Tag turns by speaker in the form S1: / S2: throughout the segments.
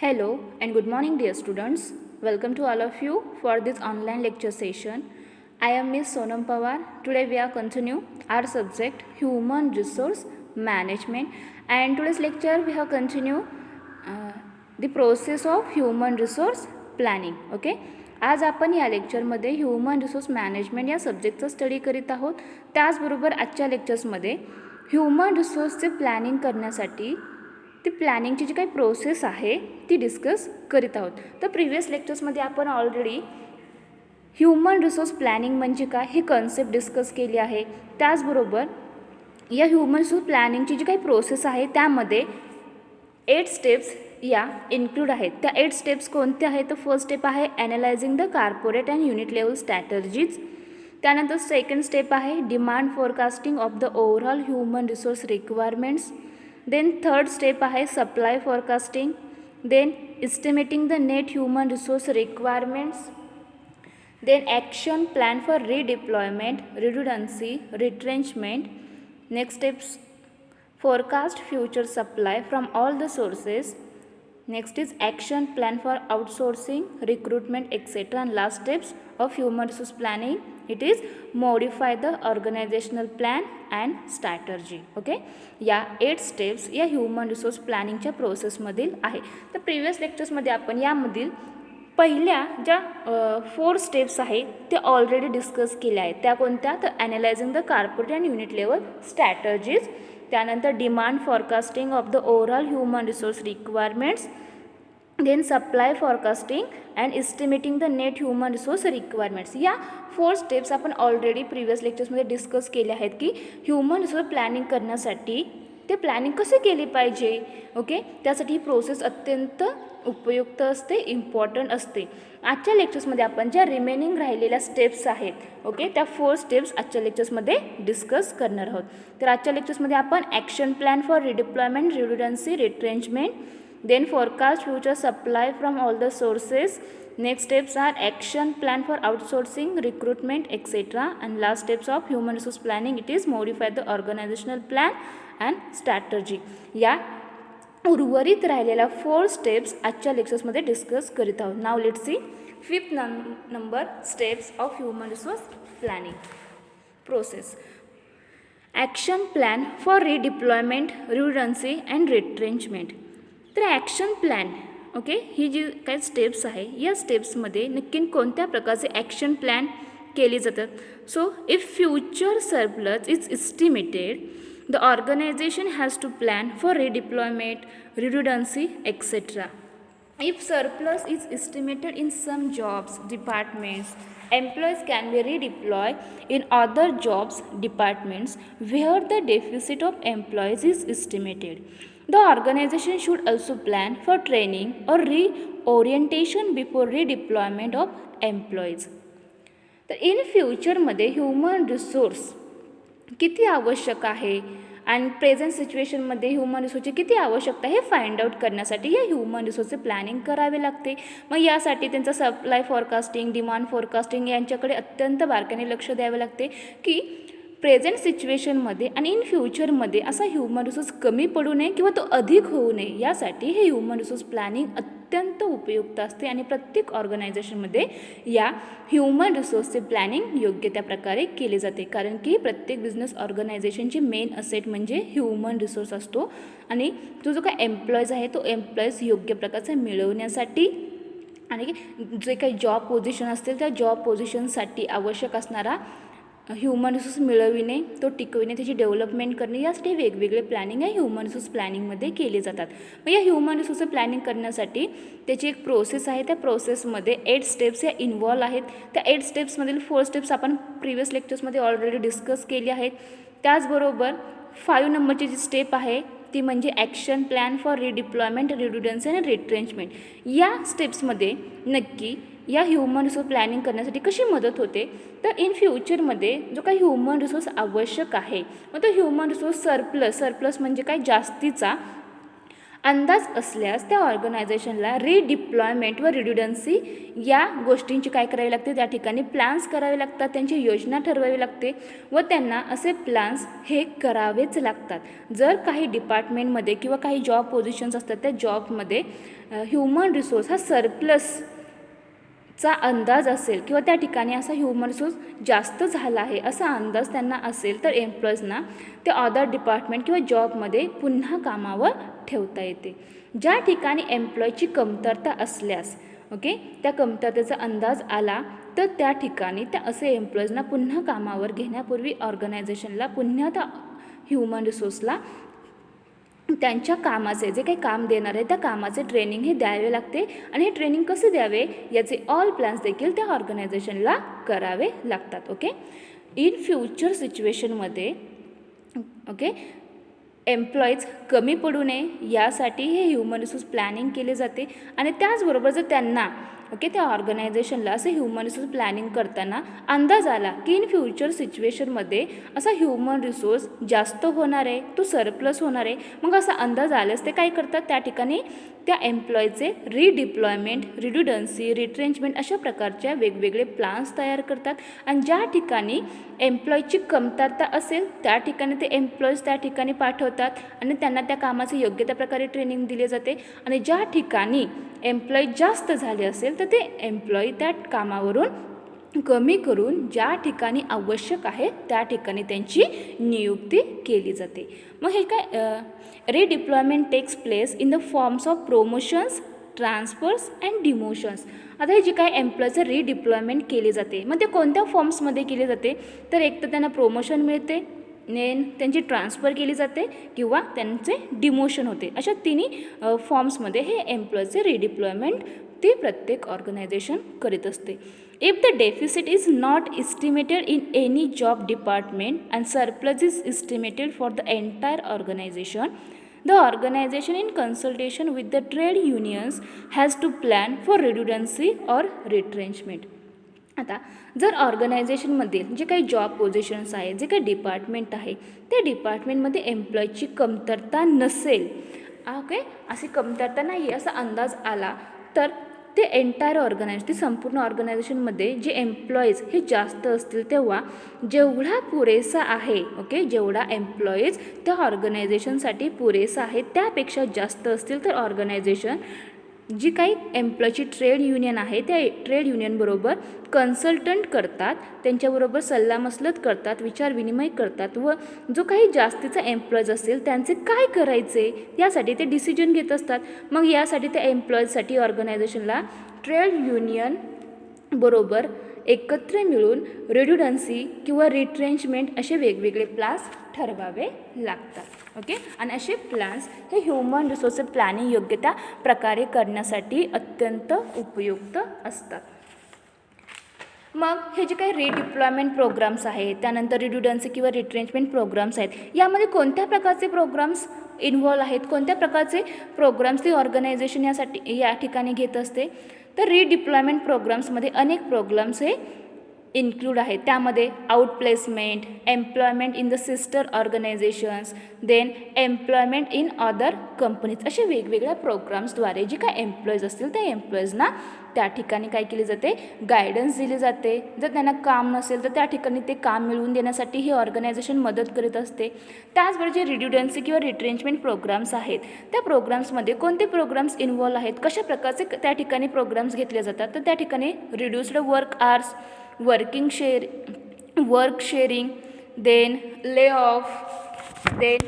S1: Hello and good morning, dear students. Welcome to all of you for this online lecture session. I am Miss Sonam Pawar. Today we are continue our subject Human Resource Management, and today's lecture we have continue the process of Human Resource Planning. Okay. आज आपण या लेक्चरमध्ये human resource management या सब्जेक्टचा study करीत आहोत. त्याचबरोबर आजच्या लेक्चर्समध्ये ह्युमन रिसोर्सचे प्लॅनिंग करण्यासाठी ती प्लॅनिंगची जी काही प्रोसेस आहे ती डिस्कस करीत आहोत. तर प्रिव्हियस लेक्चर्समध्ये आपण ऑलरेडी ह्युमन रिसोर्स प्लॅनिंग म्हणजे काय ही कन्सेप्ट डिस्कस केली आहे. त्याचबरोबर या ह्युमन रिसोर्स प्लॅनिंगची जी काही प्रोसेस आहे त्यामध्ये 8 स्टेप्स या इन्क्लूड आहेत. त्या 8 स्टेप्स कोणत्या आहेत? तर फर्स्ट स्टेप आहे analysing the corporate and unit level strategies. त्यानंतर सेकंड स्टेप आहे demand forecasting of the overall human resource requirements. Then third step आहे supply forecasting. Then estimating the net human resource requirements. Then action plan for redeployment, redundancy, retrenchment. Next steps forecast future supply from all the sources. Next is action plan for outsourcing, recruitment, etc. And last steps of human resource planning, it is modify the organizational plan and strategy. Okay, या 8 steps या human resource प्लॅनिंगच्या प्रोसेसमधील आहे. तर previous लेक्चर्समध्ये आपण यामधील पहिल्या ज्या 4 steps आहेत त्या ऑलरेडी डिस्कस केल्या आहेत. त्या कोणत्या? तर analysing the corporate and unit level strategies. त्यानंतर demand forecasting of the overall human resource requirements. Then supply forecasting and estimating the net human resource requirements. या 4 स्टेप्स आपण ऑलरेडी प्रिव्हियस लेक्चर्समध्ये डिस्कस केले आहेत की ह्युमन रिसोर्स प्लॅनिंग करण्यासाठी ते planning कसे केली पाहिजे. ओके, त्यासाठी ही प्रोसेस अत्यंत उपयुक्त असते, इम्पॉर्टंट असते. आजच्या लेक्चर्समध्ये आपण ज्या रिमेनिंग राहिलेल्या स्टेप्स आहेत ओके त्या 4 स्टेप्स आजच्या लेक्चर्समध्ये डिस्कस करणार आहोत. तर आजच्या लेक्चर्समध्ये आपण action plan for redeployment, redundancy, retrenchment. Then forecast future supply from all the sources. Next steps are action plan for outsourcing, recruitment, etcetera. And last steps of human resource planning, it is modify the organisational plan and strategy. या उर्वरित राहिलेल्या 4 steps आजच्या लेक्चर्समध्ये discuss करीत आहोत. Now let's see 5th number steps of human resource planning process. Action plan for redeployment, redundancy and retrenchment. तर action plan okay ही जी काही स्टेप्स आहे या स्टेप्समध्ये नक्की कोणत्या प्रकारचे ॲक्शन प्लॅन केले जातात. So if future surplus is estimated, the organization has to plan for redeployment, redundancy, etc. If surplus is estimated in some jobs, departments, employees can be redeployed in other jobs, departments where the deficit of employees is estimated. The organization should also plan for training or reorientation before redeployment of employees. तर in फ्युचरमध्ये human resource किती आवश्यक आहे आणि present सिच्युएशनमध्ये human रिसोर्सची किती आवश्यकता हे फाइंड आउट करण्यासाठी या ह्युमन रिसोर्सचे प्लॅनिंग करावे लागते. मग यासाठी त्यांचं सप्लाय फॉरकास्टिंग, डिमांड फॉरकास्टिंग यांच्याकडे अत्यंत बारकाईने लक्ष द्यावे लागते की प्रेझेंट सिच्युएशनमध्ये आणि इन फ्युचरमध्ये असा ह्युमन रिसोर्स कमी पडू नये किंवा तो अधिक होऊ नये. यासाठी हे ह्युमन रिसोर्स प्लॅनिंग अत्यंत उपयुक्त असते आणि प्रत्येक ऑर्गनायझेशनमध्ये या ह्युमन रिसोर्सचे प्लॅनिंग योग्य त्या प्रकारे केले जाते. कारण की प्रत्येक बिझनेस ऑर्गनायझेशनची मेन असेट म्हणजे ह्युमन रिसोर्स असतो आणि तो जो काही एम्प्लॉईज आहे तो एम्प्लॉईज योग्य प्रकारचा मिळवण्यासाठी आणि जे काही जॉब पोझिशन असतील त्या जॉब पोझिशनसाठी आवश्यक असणारा ह्युमन रिसोर्स मिळविणे, तो टिकविणे, त्याची डेव्हलपमेंट करणे यासाठी वेगवेगळे प्लॅनिंग या ह्युमन रिसोर्स प्लॅनिंगमध्ये केले जातात. मग या ह्युमन रिसोर्सचं प्लॅनिंग करण्यासाठी त्याची एक प्रोसेस आहे. त्या प्रोसेसमध्ये 8 स्टेप्स या इन्व्हॉल्व आहेत. त्या 8 स्टेप्समधील 4 स्टेप्स आपण प्रिव्हियस लेक्चर्समध्ये ऑलरेडी डिस्कस केली आहेत. त्याचबरोबर 5 नंबरची जी स्टेप आहे ती म्हणजे ॲक्शन प्लॅन फॉर रिडिप्लॉयमेंट, रिडंडन्सी आणि रिट्रेंचमेंट. या स्टेप्समध्ये नक्की या ह्युमन रिसोर्स प्लॅनिंग करण्यासाठी कशी मदत होते. तर इन फ्युचरमध्ये जो काही ह्युमन रिसोर्स आवश्यक आहे मग तो ह्युमन रिसोर्स सरप्लस म्हणजे काय जास्तीचा अंदाज असल्यास त्या ऑर्गनायझेशनला रिडिप्लॉयमेंट व रिड्युडन्सी या गोष्टींची काय करावी लागते, त्या ठिकाणी प्लॅन्स करावे लागतात, त्यांची योजना ठरवावी लागते व त्यांना असे प्लॅन्स हे करावेच लागतात. जर काही डिपार्टमेंटमध्ये किंवा काही जॉब पोझिशन्स असतात त्या जॉबमध्ये ह्युमन रिसोर्स हा सरप्लसचा अंदाज असेल किंवा त्या ठिकाणी असा ह्युमन रिसोर्स जास्त झाला आहे असा अंदाज त्यांना असेल तर एम्प्लॉईजना ते अदर डिपार्टमेंट किंवा जॉबमध्ये पुन्हा कामावर ठेवता येते. ज्या ठिकाणी एम्प्लॉयची कमतरता असल्यास त्या कमतरतेचा अंदाज आला तर त्या ठिकाणी त्या असे एम्प्लॉईजना पुन्हा कामावर घेण्यापूर्वी ऑर्गनायझेशनला पुन्हा त्या ह्युमन रिसोर्सला त्यांच्या कामाचे जे काही काम देणार आहे त्या कामाचे ट्रेनिंग हे द्यावे लागते आणि हे ट्रेनिंग कसे द्यावे याचे ऑल प्लॅन्स देखील त्या ऑर्गनायझेशनला करावे लागतात. इन फ्युचर सिच्युएशनमध्ये एम्प्लॉईज कमी पडू नये यासाठी हे ह्युमन रिसोर्स प्लॅनिंग केले जाते आणि त्याचबरोबर जर त्यांना त्या ऑर्गनायझेशनला असे ह्युमन रिसोर्स प्लॅनिंग करताना अंदाज आला की इन फ्युचर सिच्युएशनमध्ये असा ह्युमन रिसोर्स जास्त होणार आहे, तो सरप्लस होणार आहे, मग असा अंदाज आल्यास ते काय करतात, त्या ठिकाणी त्या एम्प्लॉईचे रिडिप्लॉयमेंट, रिड्युडन्सी, रिट्रेंचमेंट अशा प्रकारच्या वेगवेगळे प्लॅन्स तयार करतात आणि ज्या ठिकाणी एम्प्लॉईची कमतरता असेल त्या ठिकाणी ते एम्प्लॉईज त्या ठिकाणी पाठवतात आणि त्यांना त्या कामाचे योग्य त्या प्रकारे ट्रेनिंग दिले जाते आणि ज्या ठिकाणी एम्प्लॉई जास्त झाले असेल तर ते एम्प्लॉई त्या कामावरून कमी करून ज्या ठिकाणी आवश्यक आहे त्या ठिकाणी त्यांची नियुक्ती केली जाते. मग हे काय redeployment takes place in the forms of promotions, transfers and demotions. आता हे जे काय एम्प्लॉयचं रिडिप्लॉयमेंट केले जाते मग ते कोणत्या फॉर्म्समध्ये केले जाते, तर एक तर त्यांना प्रमोशन मिळते, त्यांची ट्रान्सफर केली जाते किंवा त्यांचे डिमोशन होते. अशा तिन्ही फॉर्म्समध्ये हे एम्प्लॉयचे रिडिप्लॉयमेंट ते प्रत्येक ऑर्गनायझेशन करीत असते. If the deficit is not estimated in any job department and surplus is estimated for the entire organization, the organization in consultation with the trade unions has to plan for redundancy or retrenchment. आता जर ऑर्गनायझेशनमधील जे काही job positions आहेत, जे काही department आहे त्या डिपार्टमेंटमध्ये एम्प्लॉयची कमतरता नसेल, अशी कमतरता नाही असा अंदाज आला तर ते एंटायर ती संपूर्ण ऑर्गनायझेशनमध्ये जे एम्प्लॉईज हे जास्त असतील तेव्हा जेवढा पुरेसा आहे जेवढा एम्प्लॉईज त्या ऑर्गनायझेशनसाठी पुरेसा आहे त्यापेक्षा जास्त असतील तर ऑर्गनायझेशन जी काही एम्प्लॉयची ट्रेड युनियन आहे त्या ट्रेड युनियनबरोबर कन्सल्टंट करतात, त्यांच्याबरोबर सल्लामसलत करतात, विचारविनिमय करतात व जो काही जास्तीचा एम्प्लॉईज असेल त्यांचे काय करायचे यासाठी ते डिसिजन घेत असतात. मग यासाठी त्या एम्प्लॉईजसाठी ऑर्गनायझेशनला ट्रेड युनियन बरोबर एकत्र मिळून रिड्युडन्सी किंवा रिट्रेंचमेंट असे वेगवेगळे प्लॅन्स ठरवावे लागतात. आणि असे प्लॅन्स हे ह्युमन रिसोर्स प्लॅनिंग योग्य त्या प्रकारे करण्यासाठी अत्यंत उपयुक्त असतात. मग हे जे काही रिडिप्लॉयमेंट प्रोग्राम्स आहेत, त्यानंतर रिड्युडन्सी किंवा रिट्रेंचमेंट प्रोग्राम्स आहेत, यामध्ये कोणत्या प्रकारचे प्रोग्राम्स इन्व्हॉल्व आहेत, कोणत्या प्रकारचे प्रोग्राम्स ती ऑर्गनायझेशन या ठिकाणी घेत असते, तर रिडिप्लॉयमेंट प्रोग्राम्समध्ये अनेक प्रोग्राम्स हे इन्क्लूड आहेत. त्यामध्ये outplacement, employment in the sister organisations, then employment in other companies असे वेगवेगळ्या प्रोग्राम्सद्वारे जे काय एम्प्लॉईज असतील त्या एम्प्लॉईजना त्या ठिकाणी काय केले जाते, गायडन्स दिली जाते. जर त्यांना काम नसेल तर त्या ठिकाणी ते काम मिळवून देण्यासाठी ही ऑर्गनायझेशन मदत करीत असते. त्याचबरोबर जे रिड्युडन्सी किंवा रिट्रेंचमेंट प्रोग्राम्स आहेत त्या प्रोग्राम्समध्ये कोणते प्रोग्राम्स इन्व्हॉल्व आहेत, कशा प्रकारचे त्या ठिकाणी प्रोग्राम्स घेतले जातात, तर त्या ठिकाणी reduced work hours, work sharing, then lay off, then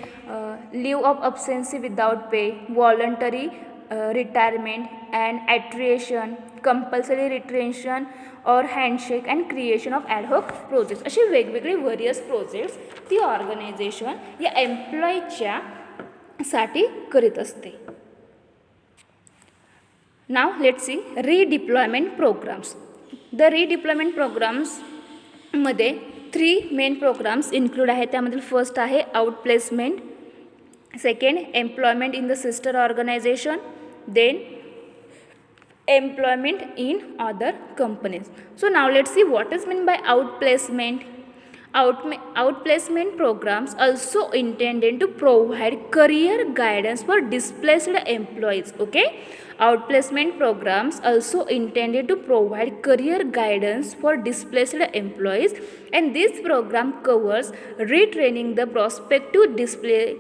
S1: leave of absence without pay, voluntary retirement and attrition, compulsory retrenchment और handshake and creation of ad hoc projects असे वेगवेगळे व्हेरियस प्रोजेक्ट्स ती ऑर्गनायझेशन या एम्प्लॉईच्या साठी करीत असते. नाव let's see redeployment programmes. The redeployment प्रोग्राम्समध्ये 3 मेन प्रोग्राम्स इन्क्लूड आहेत. त्यामधील फर्स्ट आहे outplacement, second employment in the sister organisation, then employment in other companies. So now let's see what is meant by outplacement. Outplacement programs also intended to provide career guidance for displaced employees. Okay, outplacement programs also intended to provide career guidance for displaced employees, and this program covers retraining the prospective displaced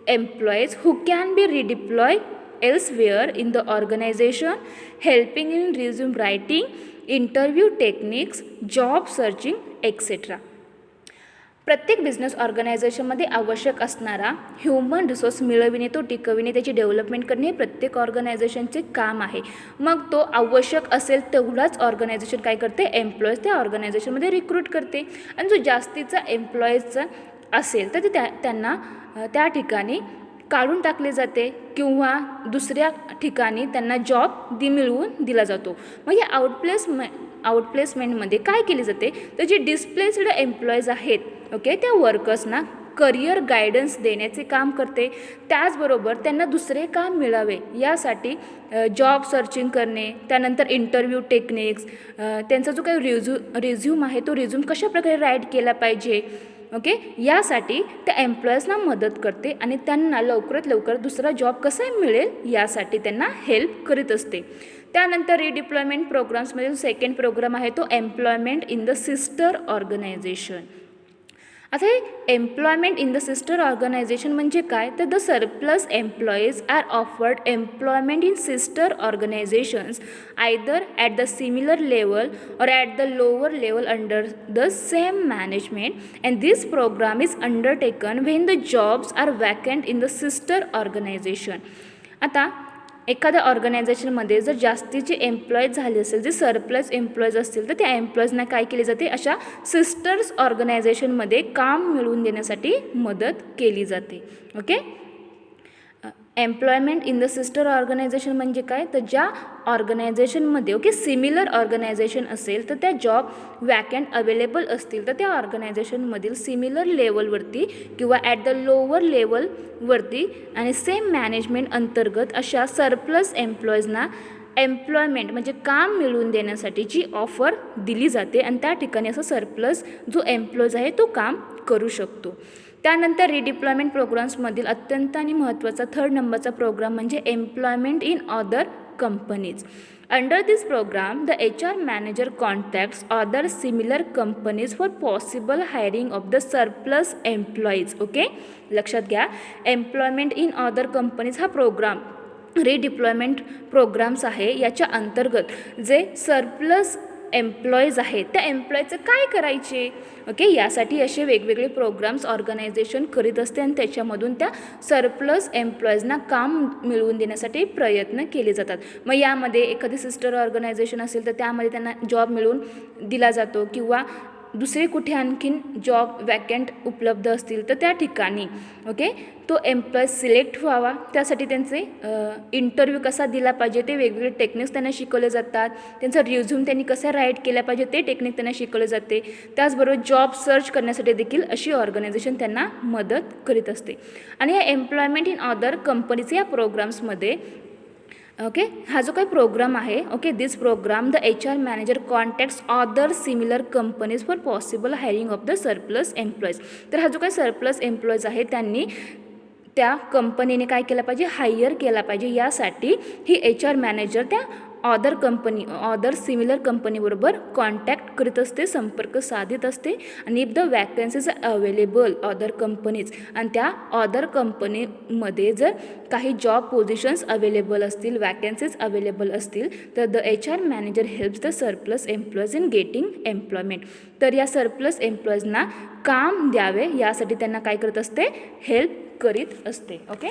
S1: employees who can be redeployed elsewhere in the organization, helping in resume writing, interview techniques, job searching, etc. प्रत्येक business ऑर्गनायझेशनमध्ये आवश्यक असणारा human resource मिळविणे, तो टिकविणे, त्याची development करणे हे प्रत्येक ऑर्गनायझेशनचे काम आहे. मग तो आवश्यक असेल तेवढाच ऑर्गनायझेशन काय करते, एम्प्लॉईज त्या ऑर्गनायझेशनमध्ये रिक्रूट करते. आणि जो जास्तीचा एम्प्लॉईजचा असेल तर ते त्यांना त्या ठिकाणी काढून टाकले जाते किंवा दुसऱ्या ठिकाणी त्यांना जॉब मिळवून दिला जातो. मग या आउटप्लेसमेंटमध्ये काय केले जाते, तर जे डिस्प्लेस्ड एम्प्लॉईज आहेत, ओके, त्या वर्कर्सना करिअर गायडन्स देण्याचे काम करते. त्याचबरोबर त्यांना दुसरे काम मिळावे यासाठी जॉब सर्चिंग करणे, त्यानंतर इंटरव्ह्यू टेक्निक्स, त्यांचा जो काही रिझ्यूम आहे तो रिझ्यूम कशाप्रकारे राईट केला पाहिजे, ओके, यासाठी त्या एम्प्लॉईजना मदत करते आणि त्यांना लवकरात लवकर दुसरा जॉब कसा मिळेल यासाठी त्यांना हेल्प करीत असते. त्यानंतर रिडिप्लॉयमेंट प्रोग्राम्समधील सेकंड प्रोग्राम आहे तो employment in the sister organisation. आता हे employment in the sister organisation म्हणजे काय, तर the surplus employees are offered employment in sister organisations either at the similar level or at the lower level under the same management, and this programme is undertaken when the jobs are vacant in the sister organisation. आता एखाद्या ऑर्गनायझेशनमध्ये जर जास्तीचे employees झाले असेल, जे surplus employees असतील, तर त्या एम्प्लॉईजना काय केले जाते, अशा सिस्टर्स ऑर्गनायझेशनमध्ये काम मिळवून देण्यासाठी मदत केली जाते. Okay, employment in the sister organisation म्हणजे काय, तर ज्या ऑर्गनायझेशनमध्ये ओके सिमिलर ऑर्गनायझेशन असेल तर त्या जॉब वॅकंट अवेलेबल असतील तर त्या ऑर्गनायझेशनमधील सिमिलर लेवलवरती किंवा ॲट द लोअर लेवलवरती आणि सेम मॅनेजमेंट अंतर्गत अशा सरप्लस एम्प्लॉईजना एम्प्लॉयमेंट म्हणजे काम मिळवून देण्यासाठीची ऑफर दिली जाते आणि त्या ठिकाणी असं सरप्लस जो एम्प्लॉईज आहे तो काम करू शकतो. त्यानंतर रिडिप्लॉयमेंट प्रोग्राम्समधील अत्यंत आणि महत्त्वाचा थर्ड नंबरचा प्रोग्राम म्हणजे employment in other companies. Under this program the HR manager contacts other similar companies for possible hiring of the surplus employees. Okay, लक्षात घ्या, एम्प्लॉयमेंट इन अदर कंपनीज हा प्रोग्राम रिडिप्लॉयमेंट प्रोग्राम्स आहे. याच्या अंतर्गत जे surplus employees आहेत त्या एम्प्लॉईचं काय करायचे, ओके, यासाठी असे वेगवेगळे प्रोग्राम्स ऑर्गनायझेशन करीत असते आणि त्याच्यामधून त्या सरप्लस एम्प्लॉईजना काम मिळवून देण्यासाठी प्रयत्न केले जातात. मग यामध्ये एखादी सिस्टर ऑर्गनायझेशन असेल तर त्यामध्ये त्यांना जॉब मिळवून दिला जातो किंवा दुसरे कुठे आणखीन जॉब वॅकंट उपलब्ध असतील तर त्या ठिकाणी ओके तो एम्प्लॉय सिलेक्ट व्हावा, त्यासाठी त्यांचे इंटरव्ह्यू कसा दिला पाहिजे ते वेगवेगळे टेक्निक्स त्यांना शिकवले जातात. त्यांचा रिझ्यूम त्यांनी कसा राईट केला पाहिजे ते टेक्निक त्यांना शिकवले जाते. त्याचबरोबर जॉब सर्च करण्यासाठी देखील अशी ऑर्गनायझेशन त्यांना मदत करीत असते. आणि या एम्प्लॉयमेंट इन अदर कंपनीज या प्रोग्राम्समध्ये ओके हा जो काही प्रोग्राम आहे okay this program the HR manager contacts other similar companies for possible hiring of the surplus employees. तर हा जो काही सरप्लस एम्प्लॉईज आहे त्यांनी त्या कंपनीने काय केलं पाहिजे, हायर केला पाहिजे. यासाठी ही HR मॅनेजर त्या अदर सिमिलर कंपनीबरोबर कॉन्टॅक्ट करीत असते, संपर्क साधित असते. आणि if the vacancies available other companies आणि त्या अदर कंपनीमध्ये जर काही जॉब पोझिशन्स अवेलेबल असतील, वॅकन्सीज अवेलेबल असतील तर the HR manager helps the surplus employees in getting employment. तर या सरप्लस एम्प्लॉईजना काम द्यावे यासाठी त्यांना काय करत असते, हेल्प करीत असते. Okay,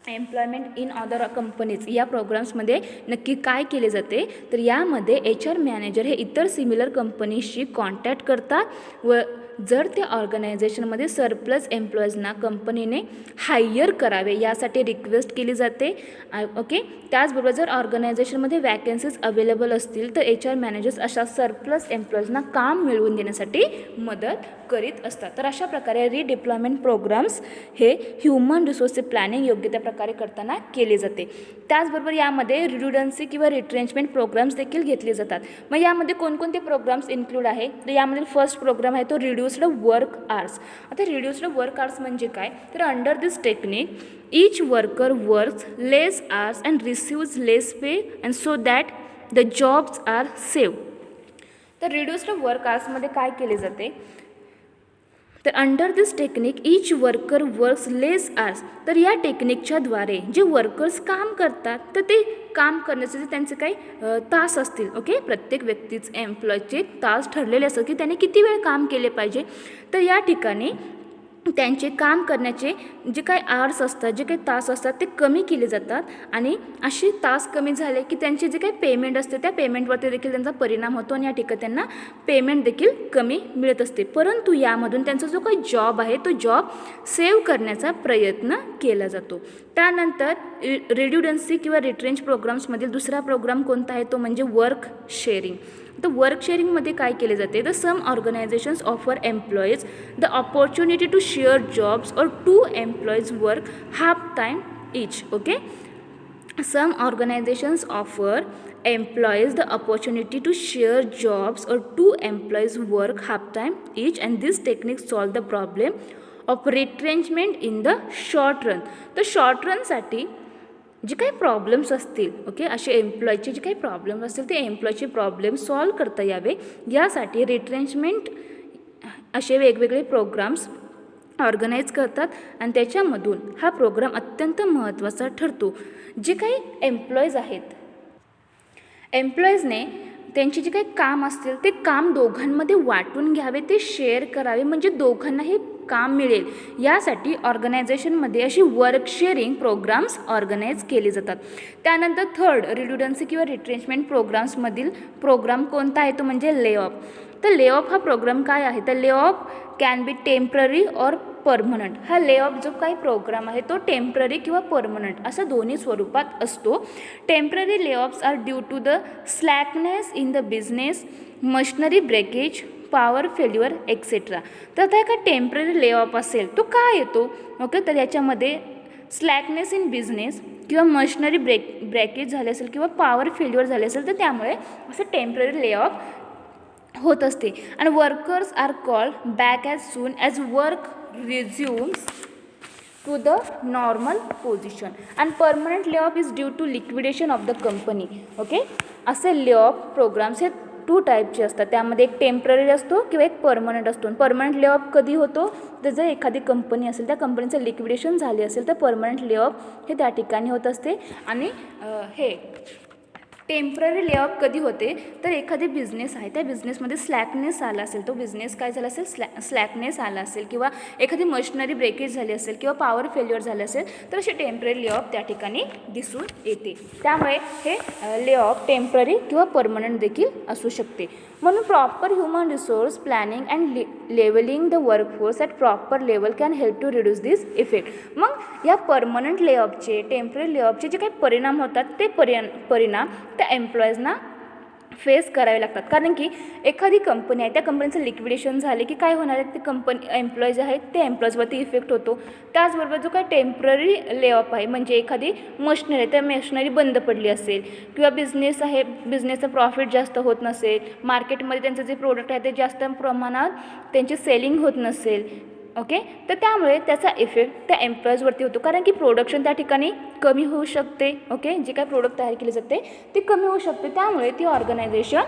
S1: employment in other companies या प्रोग्राम्समध्ये नक्की काय केले जाते, तर यामध्ये HR मॅनेजर हे इतर सिमिलर कंपनीशी कॉन्टॅक्ट करतात व जर त्या ऑर्गनायझेशनमध्ये सरप्लस एम्प्लॉईजना कंपनीने हायर करावे यासाठी रिक्वेस्ट केली जाते. ओके, त्याचबरोबर जर ऑर्गनायझेशनमध्ये वॅकन्सीज अवेलेबल असतील तर HR मॅनेजर्स अशा सरप्लस एम्प्लॉईजना काम मिळवून देण्यासाठी मदत करीत असतात. तर अशा प्रकारे रिडिप्लॉयमेंट प्रोग्राम्स हे ह्युमन रिसोर्सचे प्लॅनिंग योग्य त्या प्रकारे करताना केले जाते. त्याचबरोबर यामध्ये रिड्युडन्सी किंवा रिट्रेंचमेंट प्रोग्राम्स देखील घेतले जातात. मग यामध्ये कोणकोणते प्रोग्राम्स इन्क्लूड आहे, तर यामधील फर्स्ट प्रोग्राम आहे तो रिड्यूस्ड वर्क आवर्स. आता रिड्यूस्ड वर्क आवर्स म्हणजे काय, तर under this technique each worker works less hours and receives less pay and so that the jobs are saved. तर रिड्युस्ड वर्क आवर्समध्ये काय केले जाते, तर अंडर दिस टेक्निक इच वर्कर वर्क्स लेस hours. तर या टेक्निकच्या द्वारे जे वर्कर्स काम करतात तर ते काम करण्याचे जे त्यांचे काही तास असतील, ओके, प्रत्येक व्यक्तीचे एम्प्लॉयचे तास ठरलेले असतात की त्याने किती वेळ काम केले पाहिजे. तर या ठिकाणी त्यांचे काम करण्याचे जे काही आवर्स असतात, जे काही तास असतात ते कमी केले जातात आणि असे तास कमी झाले की त्यांचे जे काही पेमेंट असते त्या पेमेंटवरती देखील त्यांचा परिणाम होतो आणि या ठिकाणी त्यांना पेमेंट देखील कमी मिळत असते. परंतु यामधून त्यांचा जो काही जॉब आहे तो जॉब सेव्ह करण्याचा प्रयत्न केला जातो. त्यानंतर रिड्युडन्सी किंवा रिट्रेंच प्रोग्राम्समधील दुसरा प्रोग्राम कोणता आहे तो म्हणजे वर्क शेअरिंग. तर वर्क शेअरिंगमध्ये काय केले जाते, तर some organisations offer employees the opportunity to share jobs or 2 employees work half time each. Okay, some organisations offer employees the opportunity to share jobs or 2 employees work half time each and this technique solve the problem of retrenchment in the short run. तर short रनसाठी जे काही problems असतील, okay, असे एम्प्लॉयचे जे काही problems असतील ते एम्प्लॉयचे problem solve करता यावे यासाठी रिट्रेंचमेंट असे वेगवेगळे प्रोग्राम्स ऑर्गनाईज करतात आणि त्याच्यामधून हा प्रोग्राम अत्यंत महत्त्वाचा ठरतो. जे काही एम्प्लॉईज आहेत, एम्प्लॉईजने त्यांचे जे काही काम असतील ते काम दोघांमध्ये वाटून घ्यावे, ते शेअर करावे, म्हणजे दोघांनाही काम मिळेल यासाठी ऑर्गनायझेशनमध्ये अशी वर्क शेअरिंग प्रोग्राम्स ऑर्गनाईज केले जातात. त्यानंतर थर्ड रिड्युडन्सी किंवा रिट्रेंचमेंट प्रोग्राम्समधील प्रोग्राम कोणता आहे तो म्हणजे ले ऑफ. तर ले ऑफ हा प्रोग्राम काय आहे, तर lay off can be temporary और परमनंट. हा ले ऑफ जो काही प्रोग्राम आहे तो टेम्पररी किंवा परमनंट असं दोन्ही स्वरूपात असतो. Temporary lay offs are due to the slackness in the business, machinery breakage, power failure etcetera. तर आता एका टेम्पररी ले ऑफ असेल तो काय येतो, ओके, तर याच्यामध्ये स्लॅकनेस इन बिझनेस किंवा मशिनरी ब्रेकेज झाले असेल किंवा पॉवर फेल्युअर झाले असेल तर त्यामुळे असं टेम्पररी ले ऑफ होत असते. आणि workers are called back as soon as work resumes to the normal position. आणि permanent lay off is due to liquidation of the company. Okay, असे ले ऑफ प्रोग्राम्स हे 2 टाईपचे असतात. त्यामध्ये एक टेम्पररी असतो किंवा एक परमनंट असतो. परमनंट ले ऑफ कधी होतो, तर जर एखादी कंपनी असेल त्या कंपनीचं लिक्विडेशन झाले असेल तर परमनंट ले ऑफ हे त्या ठिकाणी होत असते. आणि हे टेम्पररी ले ऑफ कधी होते, तर एखादी बिझनेस आहे त्या बिझनेसमध्ये स्लॅकनेस आला असेल, तो बिझनेस काय झाला असेल, स्लॅकनेस आला असेल किंवा एखादी मशिनरी ब्रेकेज झाली असेल किंवा पॉवर फेल्युअर झालं असेल तर असे टेम्पररी ले ऑफ त्या ठिकाणी दिसून येते. त्यामुळे हे ले ऑफ टेम्पररी किंवा परमनंट देखील असू शकते. म्हणून proper human resource planning and levelling the workforce at proper level can help to reduce this effect. मग या परमनंट ले ऑफचे, टेम्पररी ले ऑफचे जे काही परिणाम होतात ते परिणाम त्या एम्प्लॉईजना फेस करावे लागतात. कारण की एखादी कंपनी आहे त्या कंपनीचं लिक्विडेशन झाले की काय होणार आहे, ते कंपनी एम्प्लॉईज आहेत ते एम्प्लॉईजवरती इफेक्ट होतो. त्याचबरोबर जो काही टेम्पररी ले ऑफ आहे म्हणजे एखादी मशिनरी आहे त्या मशिनरी बंद पडली असेल किंवा बिझनेस आहे, बिझनेसचं प्रॉफिट जास्त होत नसेल, मार्केटमध्ये त्यांचं जे प्रोडक्ट आहे ते जास्त प्रमाणात त्यांची सेलिंग होत नसेल, ओके, तर त्यामुळे त्याचा इफेक्ट त्या एम्प्लॉईजवरती होतो. कारण की प्रोडक्शन त्या ठिकाणी कमी होऊ शकते, ओके, जे काही प्रोडक्ट तयार केले जाते ते कमी होऊ शकते. त्यामुळे ती ऑर्गनायझेशन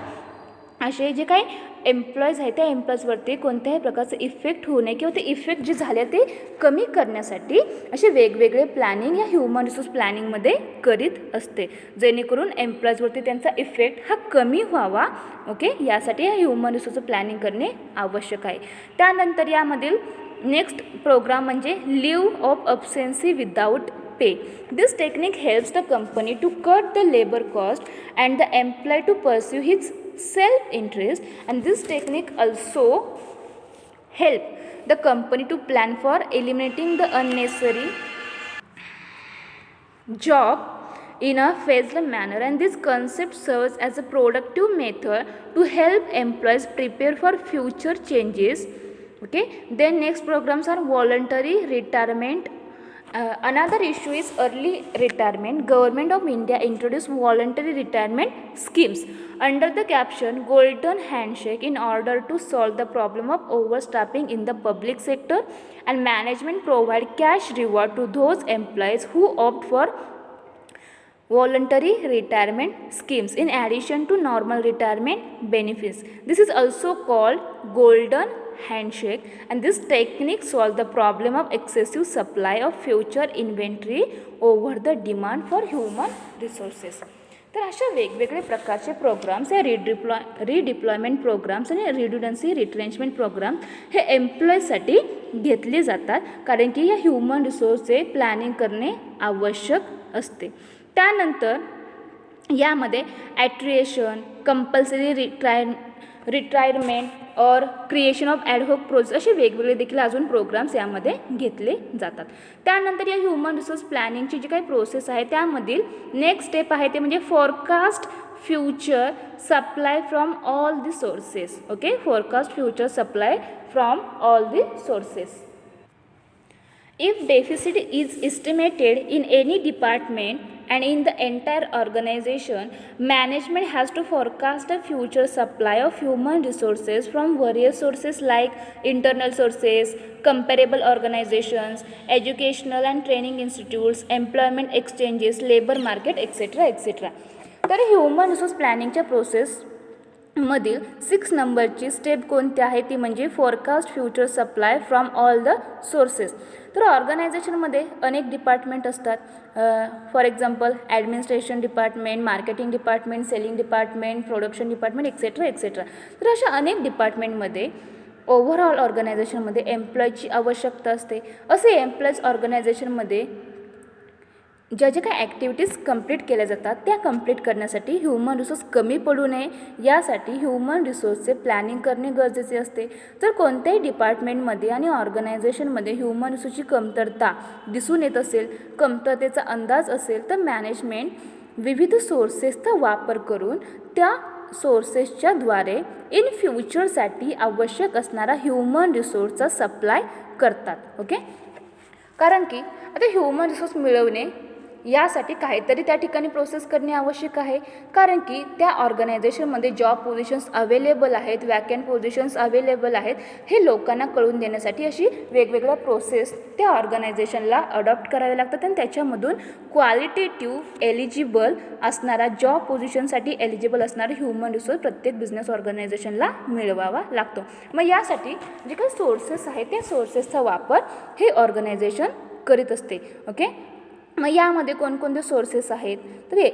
S1: असे जे काही एम्प्लॉईज आहेत त्या एम्प्लॉईजवरती कोणत्याही प्रकारचं इफेक्ट होऊ नये किंवा ते इफेक्ट जे झाले ते कमी करण्यासाठी असे वेगवेगळे प्लॅनिंग या ह्युमन रिसोर्स प्लॅनिंगमध्ये करीत असते, जेणेकरून एम्प्लॉईजवरती त्यांचा इफेक्ट हा कमी व्हावा, ओके, यासाठी या ह्युमन रिसोर्सचं प्लॅनिंग करणे आवश्यक आहे. त्यानंतर यामधील नेक्स्ट प्रोग्राम म्हणजे leave of absence without pay. This technique helps the company to cut the labour cost and the employ to pursue his self interest and this technique also help the company to plan for eliminating the unnecessary job in a phased manner and this concept serves as a productive method to help employees prepare for future changes Okay, then next programs are voluntary retirement. Another issue is early retirement. Government of India introduced voluntary retirement schemes under the caption golden handshake in order to solve the problem of overstaffing in the public sector, and management provide cash reward to those employees who opt for voluntary retirement schemes in addition to normal retirement benefits. This is also called golden handshake, and this technique solves the problem of excessive supply of future inventory over the demand for human resources. तर अशा वेगवेगळे प्रकारचे programs हे रिडिप्लॉयमेंट programs आणि रिड्युडन्सी retrenchment programme हे एम्प्लॉईजसाठी घेतले जातात, कारण की या ह्युमन रिसोर्सचे प्लॅनिंग करणे आवश्यक असते. त्यानंतर यामध्ये ॲट्रिएशन, कंपल्सरी रिटायरमेंट और क्रिएशन ऑफ ॲडहॉक प्रोजेक्ट असे वेगवेगळे देखील अजून प्रोग्राम्स यामध्ये घेतले जातात. त्यानंतर या ह्युमन रिसोर्स प्लॅनिंगची जी काही प्रोसेस आहे त्यामधील नेक्स्ट स्टेप आहे ते म्हणजे forecast future supply from all the sources. Okay, forecast future supply from all the sources. If deficit is estimated in any department and in the entire organization, management has to forecast a future supply of human resources from various sources like internal sources, comparable organizations, educational and training institutes, employment exchanges, labor market, etc. etc. तर human resource प्लॅनिंगच्या process मधील 6 नंबरची step कोणती आहे ती म्हणजे forecast future supply from all the sources. तर ऑर्गनायझेशनमध्ये अनेक डिपार्टमेंट असतात. For example administration department, marketing department, selling department, production department, etcetera etcetera. तर अशा अनेक डिपार्टमेंटमध्ये ओव्हरऑल ऑर्गनायझेशनमध्ये एम्प्लॉयची आवश्यकता असते. असे एम्प्लॉईज ऑर्गनायझेशनमध्ये ज्या ज्या काही ॲक्टिव्हिटीज कंप्लीट केल्या जातात त्या कंप्लीट करण्यासाठी ह्युमन रिसोर्स कमी पडू नये यासाठी ह्युमन रिसोर्सचे प्लॅनिंग करणे गरजेचे असते. जर कोणत्याही डिपार्टमेंटमध्ये आणि ऑर्गनायझेशनमध्ये ह्युमन रिसोर्सची कमतरता दिसून येत असेल, कमतरतेचा अंदाज असेल, तर मॅनेजमेंट विविध सोर्सेसचा वापर करून त्या सोर्सेसच्या द्वारे इन फ्युचरसाठी आवश्यक असणारा ह्युमन रिसोर्सचा सप्लाय करतात. ओके, कारण की आता ह्युमन रिसोर्स मिळवणे यासाठी काहीतरी त्या ठिकाणी प्रोसेस करणे आवश्यक आहे, कारण की त्या ऑर्गनायझेशनमध्ये जॉब पोझिशन्स अवेलेबल आहेत, वॅकंट पोझिशन्स अवेलेबल आहेत हे लोकांना कळून देण्यासाठी अशी वेगवेगळ्या प्रोसेस त्या ऑर्गनायझेशनला अडॉप्ट करावे लागतात आणि त्याच्यामधून क्वालिटेटिव्ह एलिजिबल असणारा जॉब पोझिशनसाठी एलिजिबल असणारा ह्युमन रिसोर्स प्रत्येक बिझनेस ऑर्गनायझेशनला मिळवावा लागतो. मग यासाठी जे काही सोर्सेस आहेत त्या सोर्सेसचा वापर हे ऑर्गनायझेशन करीत असते. ओके, मग यामध्ये कोणकोणते सोर्सेस आहेत तर हे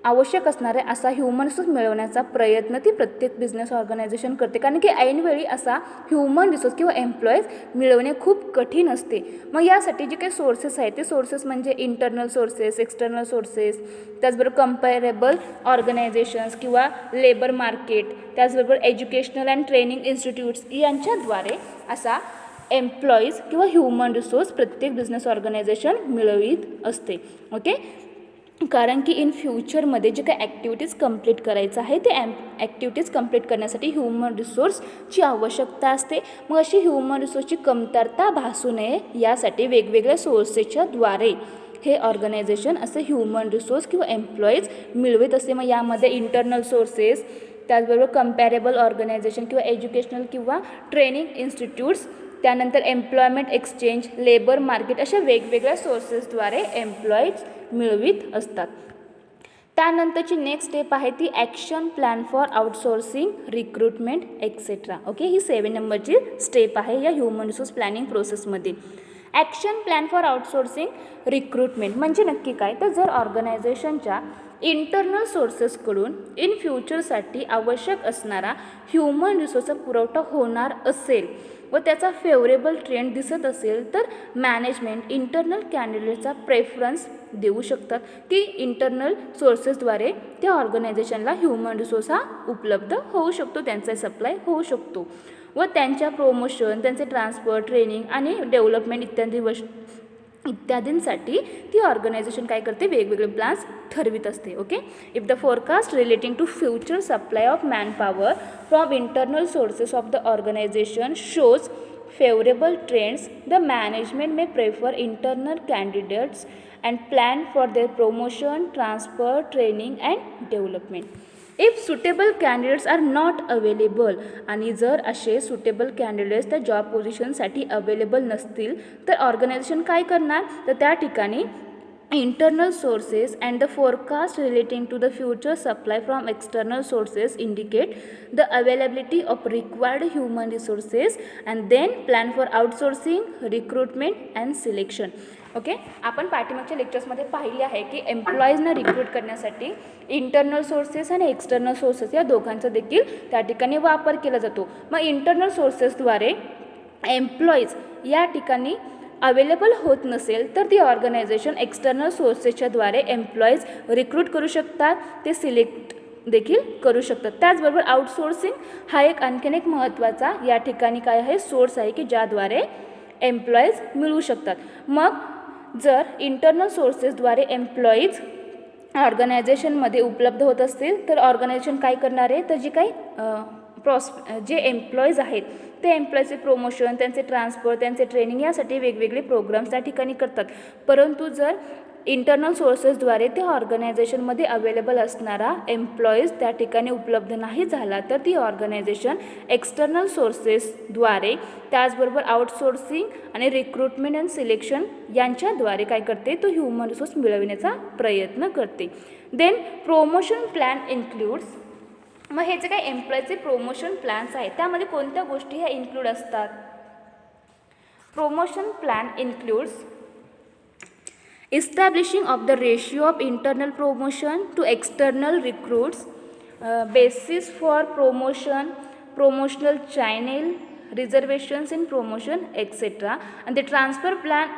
S1: आवश्यक असणारे असा ह्युमन रिसोर्स मिळवण्याचा प्रयत्न ती प्रत्येक बिझनेस ऑर्गनायझेशन करते, कारण की ऐनवेळी असा ह्युमन रिसोर्स किंवा एम्प्लॉईज मिळवणे खूप कठीण असते. मग यासाठी जे काही सोर्सेस आहेत ते सोर्सेस म्हणजे इंटरनल सोर्सेस, एक्सटर्नल सोर्सेस, त्याचबरोबर कंपॅरेबल ऑर्गनायझेशन्स किंवा लेबर मार्केट, त्याचबरोबर एज्युकेशनल अँड ट्रेनिंग इन्स्टिट्यूट्स यांच्याद्वारे असा एम्प्लॉईज किंवा ह्युमन रिसोर्स प्रत्येक बिझनेस ऑर्गनायझेशन मिळवित असते. ओके, कारण की इन फ्युचरमध्ये जे काही ॲक्टिव्हिटीज कंप्लीट करायचं आहे ते ॲक्टिव्हिटीज कंप्लीट करण्यासाठी ह्युमन रिसोर्सची आवश्यकता असते. मग अशी ह्युमन रिसोर्सची कमतरता भासू नये यासाठी वेगवेगळ्या सोर्सेसच्या द्वारे हे ऑर्गनायझेशन असे ह्युमन रिसोर्स किंवा एम्प्लॉईज मिळवित असते. मग यामध्ये इंटरनल सोर्सेस, त्याचबरोबर कंपॅरेबल ऑर्गनायझेशन किंवा एज्युकेशनल किंवा ट्रेनिंग इन्स्टिट्यूट्स, त्यानंतर एम्प्लॉयमेंट एक्सचेंज, लेबर मार्केट अशा वेगवेगळ्या सोर्सेसद्वारे एम्प्लॉईज मिळवित असतात. त्यानंतरची नेक्स्ट स्टेप आहे ती action plan for outsourcing, recruitment etcetera. Okay, ही 7 नंबरची स्टेप आहे या ह्युमन रिसोर्स प्लॅनिंग प्रोसेसमध्ये. Action plan for outsourcing recruitment म्हणजे नक्की काय, तर जर ऑर्गनायझेशनच्या इंटरनल सोर्सेसकडून इन फ्युचरसाठी आवश्यक असणारा ह्युमन रिसोर्सचा पुरवठा होणार असेल व त्याचा फेवरेबल ट्रेंड दिसत असेल तर मॅनेजमेंट इंटरनल कॅन्डिडेटचा प्रेफरन्स देऊ शकतात की इंटरनल सोर्सेसद्वारे त्या ऑर्गनायझेशनला ह्युमन रिसोर्स हा उपलब्ध होऊ शकतो, त्यांचा सप्लाय होऊ शकतो व त्यांच्या प्रमोशन, त्यांचे ट्रान्सफर, ट्रेनिंग आणि डेव्हलपमेंट इत्यादी इत्यादींसाठी ती ऑर्गनायझेशन काय करते, वेगवेगळे प्लान्स ठरवित असते. Okay. If the forecast relating to future supply of manpower from internal sources of the organization shows favorable trends, the management may prefer internal candidates and plan for their promotion, transfer, training and development. If suitable candidates are not available, आणि जर असे suitable candidates त्या job पोझिशनसाठी available नसतील तर organisation काय करणार, तर त्या ठिकाणी internal sources and the forecast relating to the future supply from external sources indicate the availability of required human resources and then plan for outsourcing, recruitment and selection. Okay. आपण पाठीमागच्या लेक्चर्समध्ये पाहिले आहे की एम्प्लॉईजना रिक्रूट करण्यासाठी इंटरनल सोर्सेस आणि external sources या दोघांचा देखील त्या ठिकाणी वापर केला जातो. मग इंटरनल सोर्सेसद्वारे एम्प्लॉईज या ठिकाणी अवेलेबल होत नसेल तर ती ऑर्गनायझेशन एक्सटर्नल सोर्सेसच्याद्वारे एम्प्लॉईज रिक्रूट करू शकतात, ते सिलेक्ट देखील करू शकतात. त्याचबरोबर आउटसोर्सिंग हा एक आणखीन एक महत्त्वाचा या ठिकाणी काय आहे, सोर्स आहे की ज्याद्वारे एम्प्लॉईज मिळू शकतात. मग जर इंटरनल सोर्सेसद्वारे एम्प्लॉईज ऑर्गनायझेशनमध्ये उपलब्ध होत असतील तर ऑर्गनायझेशन काय करणार आहे, तर जी काही जे एम्प्लॉईज आहेत ते एम्प्लॉईचे प्रमोशन, त्यांचे ट्रान्सफर, त्यांचे ट्रेनिंग यासाठी वेगवेगळे प्रोग्राम्स त्या ठिकाणी करतात. परंतु जर इंटरनल सोर्सेसद्वारे त्या ऑर्गनायझेशनमध्ये अवेलेबल असणारा एम्प्लॉईज त्या ठिकाणी उपलब्ध नाही झाला तर ती ऑर्गनायझेशन एक्सटर्नल सोर्सेसद्वारे त्याचबरोबर आउटसोर्सिंग आणि रिक्रुटमेंट अँड सिलेक्शन यांच्याद्वारे काय करते, तो ह्युमन रिसोर्स मिळविण्याचा प्रयत्न करते. Then promotion plan includes. मग हे जे काही एम्प्लॉईचे प्रोमोशन प्लॅन्स आहेत त्यामध्ये कोणत्या गोष्टी ह्या इन्क्लूड असतात. Promotion plan includes establishing of the ratio of internal promotion to external recruits, basis for promotion, promotional channel, reservations in promotion, etc. And the transfer plan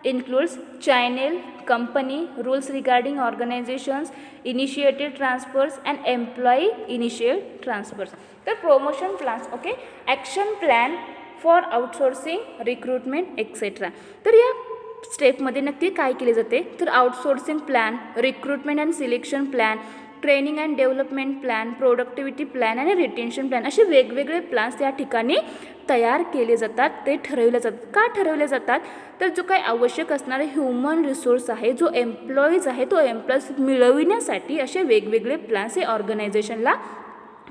S1: includes channel, company, rules regarding organizations, initiated transfers and employee initiated transfers. The promotion plans, okay, action plan for outsourcing, recruitment, etc. तर या स्टेपमध्ये नक्की काय केले जाते, तर outsourcing plan, recruitment and selection plan, training and development plan, productivity plan आणि retention plan असे वेगवेगळे प्लॅन्स या ठिकाणी तयार केले जातात. ते ठरवले जातात. का ठरवले जातात, तर जो काही आवश्यक असणारा ह्युमन रिसोर्स आहे, जो एम्प्लॉईज आहे, तो एम्प्लॉईज मिळविण्यासाठी असे वेगवेगळे प्लॅन्स हे ऑर्गनायझेशनला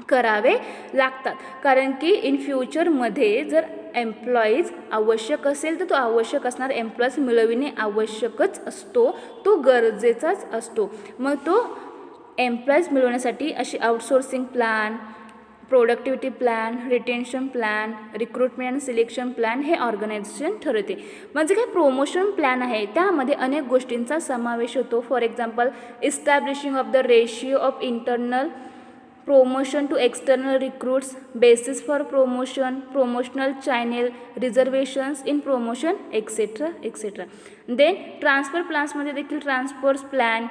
S1: करावे लागतात. कारण की इन फ्युचरमध्ये जर एम्प्लॉईज आवश्यक असेल तर तो आवश्यक असणारा एम्प्लॉईज मिळविणे आवश्यकच असतो, तो गरजेचाच असतो. मग तो एम्प्लॉईज मिळवण्यासाठी अशी outsourcing plan, productivity plan, retention plan, recruitment आणि सिलेक्शन प्लॅन हे ऑर्गनायझेशन ठरवते. म्हणजे काय प्रोमोशन प्लॅन आहे त्यामध्ये अनेक गोष्टींचा समावेश होतो. For example इस्टॅब्लिशिंग of the ratio of internal promotion to external recruits, basis for promotion, promotional channel, reservations in promotion, etc. etc. Then transfer plans मध्ये देखील ट्रान्सफर्स प्लॅन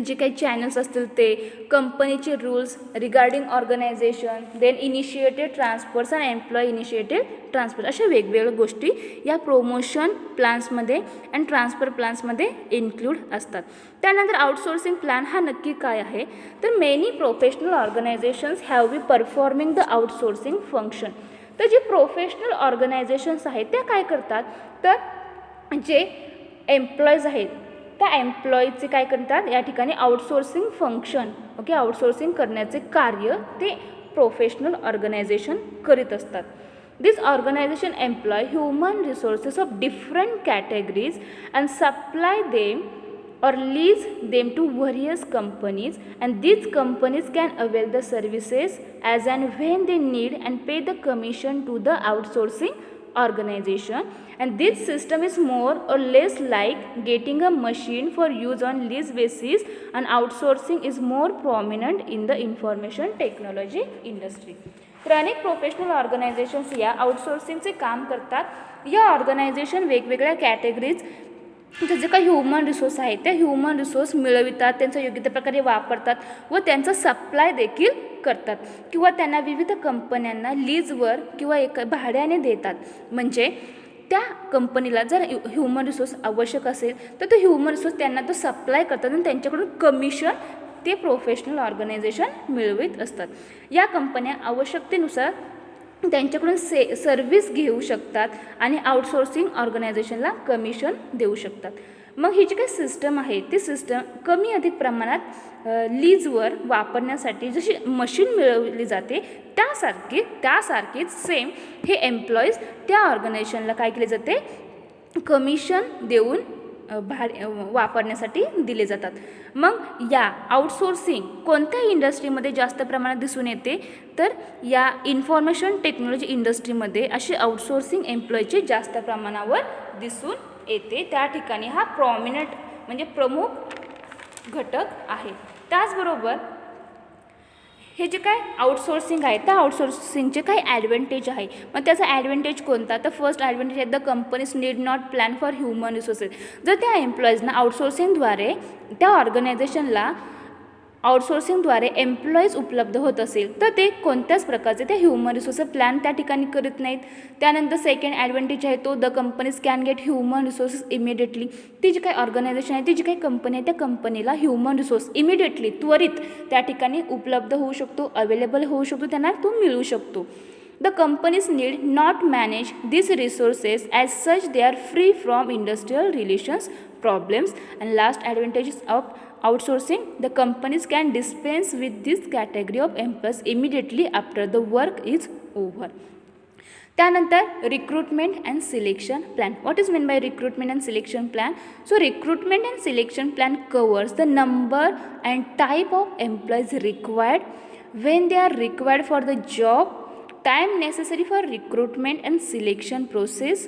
S1: जे काही चॅनल्स असतील ते, कंपनीचे rules regarding organization, then initiated transfers आणि employee initiated transfer अशा वेगवेगळ्या गोष्टी या प्रोमोशन प्लॅन्समध्ये आणि ट्रान्सफर प्लॅन्समध्ये इन्क्लूड असतात. त्यानंतर आउटसोर्सिंग प्लॅन हा नक्की काय आहे, तर many professional organisations have be performing the outsourcing function. तर जे प्रोफेशनल ऑर्गनायझेशन्स आहेत त्या काय करतात, तर जे एम्प्लॉईज आहेत त्या एम्प्लॉईजचे काय करतात या ठिकाणी आउटसोर्सिंग फंक्शन, ओके, आउटसोर्सिंग करण्याचे कार्य ते प्रोफेशनल ऑर्गनायझेशन करीत असतात. This organisation employ human resources of different categories and supply them or lease them to various companies, and these companies can avail the services as and when they need and pay the commission to the outsourcing organization. And this system is more or less like getting a machine for use on lease basis, and outsourcing is more prominent in the information technology industry. तर अनेक professional organisations या आउटसोर्सिंगचे काम करतात. या organisation वेगवेगळ्या categories जे काही human resource आहे त्या ह्युमन रिसोर्स मिळवितात, त्यांचा योग्य त्या प्रकारे वापरतात व त्यांचा सप्लाय देखील करतात किंवा त्यांना विविध कंपन्यांना लीजवर किंवा भाड्याने देतात. म्हणजे त्या कंपनीला जर ह्युमन रिसोर्स आवश्यक असेल तर तो ह्युमन रिसोर्स त्यांना तो सप्लाय करतात आणि त्यांच्याकडून कमिशन ते प्रोफेशनल ऑर्गनायझेशन मिळवित असतात. या कंपन्या आवश्यकतेनुसार त्यांच्याकडून सर्व्हिस घेऊ शकतात आणि आउटसोर्सिंग ऑर्गनायझेशनला कमिशन देऊ शकतात. मग ही जी काही सिस्टम आहे ती सिस्टम कमी अधिक प्रमाणात लीजवर वापरण्यासाठी जशी मशीन मिळवली जाते त्यासारखीच सेम हे एम्प्लॉईज त्या ऑर्गनायझेशनला काय केले जाते, कमिशन देऊन वापरण्यासाठी दिले जातात. मग या आउटसोर्सिंग कोणत्या इंडस्ट्रीमध्ये जास्त प्रमाणात दिसून येते, तर या इन्फॉर्मेशन टेक्नॉलॉजी इंडस्ट्रीमध्ये असे आउटसोर्सिंग एम्प्लॉयचे जास्त प्रमाणावर दिसून येते. त्या ठिकाणी हा प्रॉमिनंट म्हणजे प्रमुख घटक आहे. त्याचबरोबर हे जे काय आउटसोर्सिंग आहे त्या आउटसोर्सिंगचे काही ॲडव्हान्टेज आहे. मग त्याचा ॲडव्हान्टेज कोणता, तर फर्स्ट ॲडव्हान्टेज आहे the companies need not plan for human resources. जर त्या एम्प्लॉईजना आउटसोर्सिंगद्वारे त्या ऑर्गनायझेशनला आउटसोर्सिंगद्वारे एम्प्लॉईज उपलब्ध होत असेल तर ते कोणत्याच प्रकारचे त्या ह्युमन रिसोर्स प्लॅन त्या ठिकाणी करत नाहीत. त्यानंतर सेकंड ॲडव्हान्टेज आहे तो the companies can get human resources immediately. ती जी काही ऑर्गनायझेशन आहे ती जी काही कंपनी आहे त्या कंपनीला ह्युमन रिसोर्स इमिडिएटली त्वरित त्या ठिकाणी उपलब्ध होऊ शकतो, अवेलेबल होऊ शकतो, त्यांना तो मिळू शकतो. The companies need not manage these resources as such they are free from industrial relations problems. And last advantages of outsourcing, the companies can dispense with this category of employees immediately after the work is over. त्यानंतर recruitment and selection plan. What is mean by recruitment and selection plan? So recruitment and selection plan covers the number and type of employees required, when they are required for the job, time necessary for recruitment and selection process,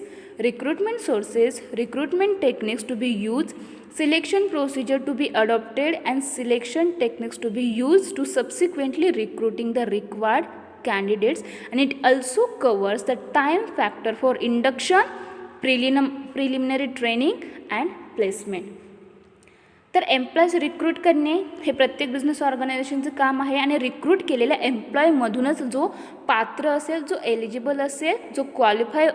S1: recruitment sources, recruitment techniques to be used, selection procedure to be adopted, and selection techniques to be used to subsequently recruiting the required candidates. And it also covers the time factor for induction, preliminary training and placement. तर employees recruit करणे हे प्रत्येक business ऑर्गनायझेशनचं काम आहे आणि recruit केलेल्या एम्प्लॉईमधूनच जो पात्र असेल, जो एलिजिबल असेल, जो क्वालिफाय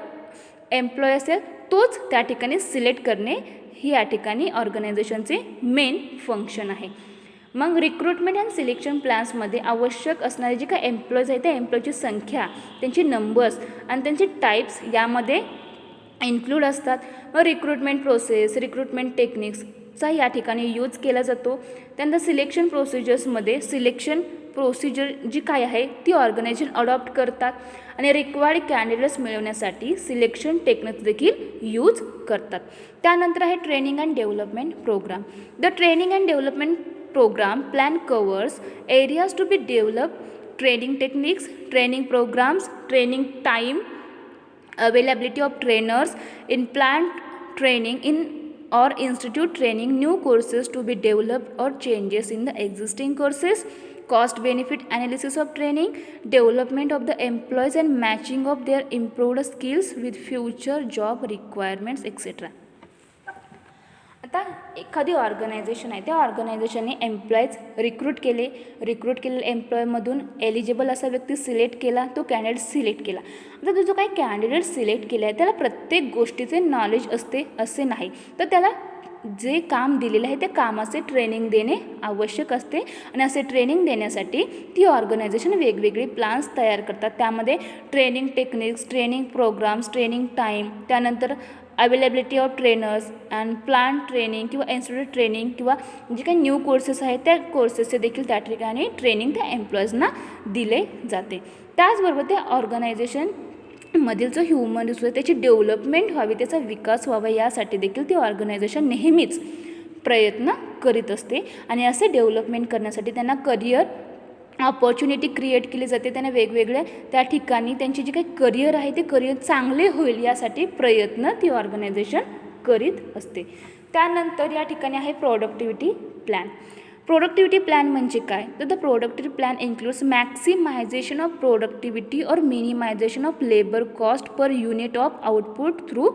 S1: एम्प्लॉय असेल तोच त्या ठिकाणी सिलेक्ट करणे ही या ठिकाणी ऑर्गनायझेशनचे मेन फंक्शन आहे. मग रिक्रुटमेंट अँड सिलेक्शन प्लॅन्समध्ये आवश्यक असणारे जे काही एम्प्लॉईज आहेत त्या एम्प्लॉईची संख्या, त्यांचे नंबर्स आणि त्यांचे टाईप्स यामध्ये इन्क्लूड असतात. मग रिक्रुटमेंट प्रोसेस, रिक्रुटमेंट टेक्निक्सचा या ठिकाणी यूज केला जातो. त्यानंतर सिलेक्शन प्रोसिजर्समध्ये सिलेक्शन प्रोसिजर जी काय आहे ती ऑर्गनायझेशन अडॉप्ट करतात आणि रिक्वायर्ड कॅन्डिडेट्स मिळवण्यासाठी सिलेक्शन टेक्निक्स देखील यूज करतात. त्यानंतर आहे training and development program. The training and development program plan covers areas to be develop, training techniques, training programs, training time, availability of trainers, in plant training in or institute training, new courses to be developed or changes in the existing courses, cost benefit analysis of training, development of the employees and matching of their improved skills with future job requirements etc. आता एखादी organisation आहे त्या ऑर्गनायझेशनने employees recruit केलेल्या एम्प्लॉयमधून eligible असा व्यक्ती select केला, तो candidate select केला. आता तो जो काही कॅन्डिडेट सिलेक्ट केला आहे त्याला प्रत्येक गोष्टीचे नॉलेज असते असे नाही, तर त्याला जे काम दिलेलं आहे त्या कामाचे ट्रेनिंग देणे आवश्यक असते आणि असे ट्रेनिंग देण्यासाठी ती ऑर्गनायझेशन वेगवेगळे प्लान्स तयार करतात. त्यामध्ये training techniques, training programs, training time, त्यानंतर availability of trainers and plant training किंवा इन्स्टिट्यूट ट्रेनिंग किंवा जे काही न्यू कोर्सेस आहेत त्या कोर्सेसचे देखील त्या ठिकाणी ट्रेनिंग त्या एम्प्लॉईजना दिले जाते. त्याचबरोबर त्या ऑर्गनायझेशनमधील जो ह्युमन रिसोर्स त्याची डेव्हलपमेंट व्हावी, त्याचा विकास व्हावा यासाठी देखील ती ऑर्गनायझेशन नेहमीच प्रयत्न करीत असते आणि असे डेव्हलपमेंट करण्यासाठी त्यांना करिअर ऑपॉर्च्युनिटी क्रिएट केली जाते. त्यांना वेगवेगळ्या त्या ठिकाणी त्यांची जी काही करिअर आहे ते करिअर चांगले होईल यासाठी प्रयत्न ती ऑर्गनायझेशन करीत असते. त्यानंतर या ठिकाणी आहे प्रोडक्टिव्हिटी प्लॅन. प्रोडक्टिव्हिटी प्लॅन म्हणजे काय, तर the productivity plan includes maximisation of productivity or minimisation of labour cost per unit of output through